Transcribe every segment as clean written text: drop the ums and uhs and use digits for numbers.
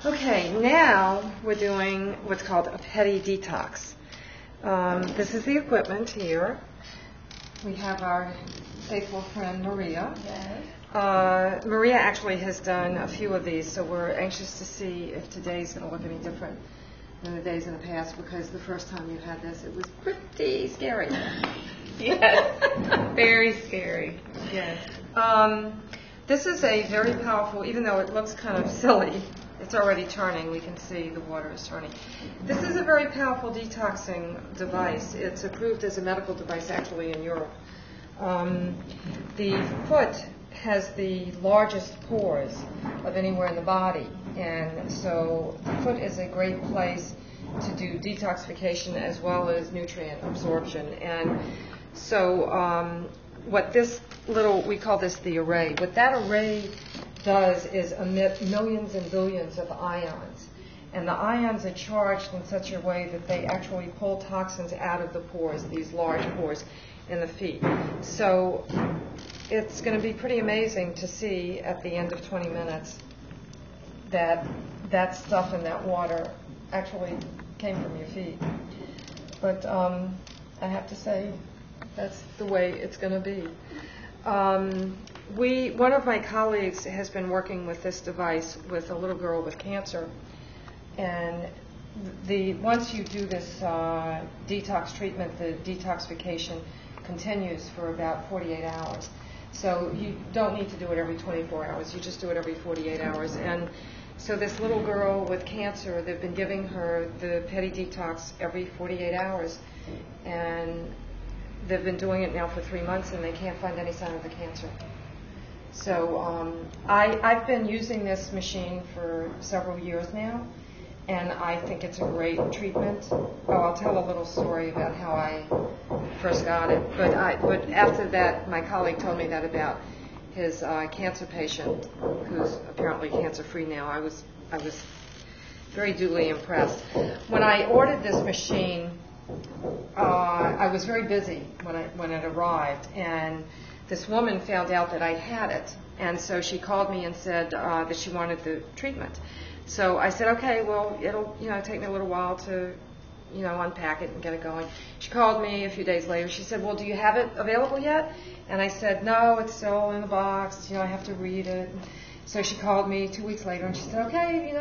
Okay, now we're doing what's called a Pedi-Detox. This is the equipment here. We have our faithful friend Maria. Yes. Maria actually has done a few of these, so we're anxious to see if today's going to look any different than the days in the past, because the first time you had this, it was pretty scary. Yes. Very scary. Yes. This is a very powerful, even though it looks kind of silly, it's already turning. We can see the water is turning. This is a very powerful detoxing device. It's approved as a medical device actually in Europe. The foot has the largest pores of anywhere in the body, and so the foot is a great place to do detoxification as well as nutrient absorption. And so what this little, we call this the array, what that array does is emit millions and billions of ions. And the ions are charged in such a way that they actually pull toxins out of the pores, these large pores in the feet. So it's going to be pretty amazing to see at the end of 20 minutes that that stuff in that water actually came from your feet. But I have to say, that's the way it's going to be. One of my colleagues has been working with this device with a little girl with cancer, and once you do this detox treatment, the detoxification continues for about 48 hours. So you don't need to do it every 24 hours. You just do it every 48 hours. And so this little girl with cancer, they've been giving her the Pedi-Detox every 48 hours, and they've been doing it now for 3 months, and they can't find any sign of the cancer. So I've been using this machine for several years now, and I think it's a great treatment. Oh, I'll tell a little story about how I first got it. But after that, my colleague told me that about his cancer patient, who's apparently cancer-free now. I was very duly impressed. When I ordered this machine, I was very busy when it arrived, and this woman found out that I had it, and so she called me and said that she wanted the treatment. So I said, okay, well, it'll take me a little while to unpack it and get it going. She called me a few days later. She said, well, do you have it available yet? And I said, no, it's still in the box. I have to read it. So she called me 2 weeks later, and she said, okay,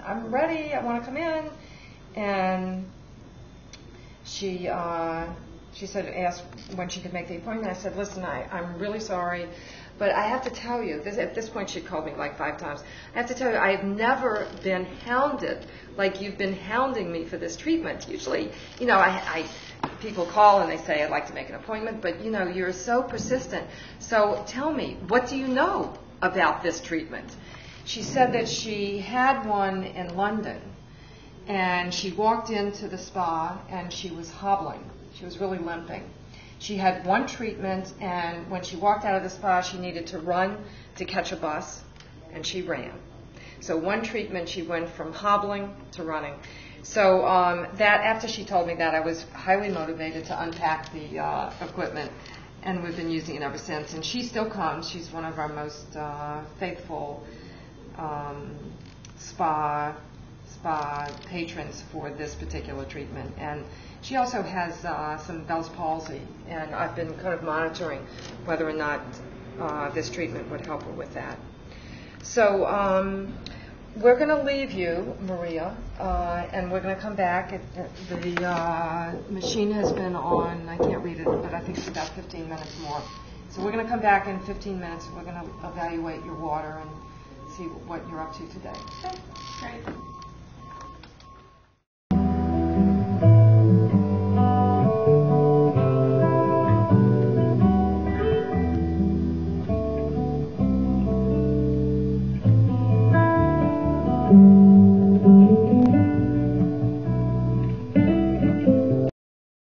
I'm ready. I want to come in. And she said, asked when she could make the appointment. I said, listen, I'm really sorry, but I have to tell you, at this point she called me like 5 times. I have to tell you, I have never been hounded like you've been hounding me for this treatment. Usually, people call and they say, I'd like to make an appointment, but you're so persistent. So tell me, what do you know about this treatment? She said that she had one in London, and she walked into the spa and she was hobbling. She was really limping. She had one treatment, and when she walked out of the spa, she needed to run to catch a bus, and she ran. So one treatment, she went from hobbling to running. So that after she told me that, I was highly motivated to unpack the equipment, and we've been using it ever since. And she still comes. She's one of our most faithful spa patrons for this particular treatment. And she also has some Bell's palsy, and I've been kind of monitoring whether or not this treatment would help her with that. So we're going to leave you, Maria, and we're going to come back. The machine has been on, I can't read it, but I think it's about 15 minutes more. So we're going to come back in 15 minutes. We're going to evaluate your water and see what you're up to today. Okay, great.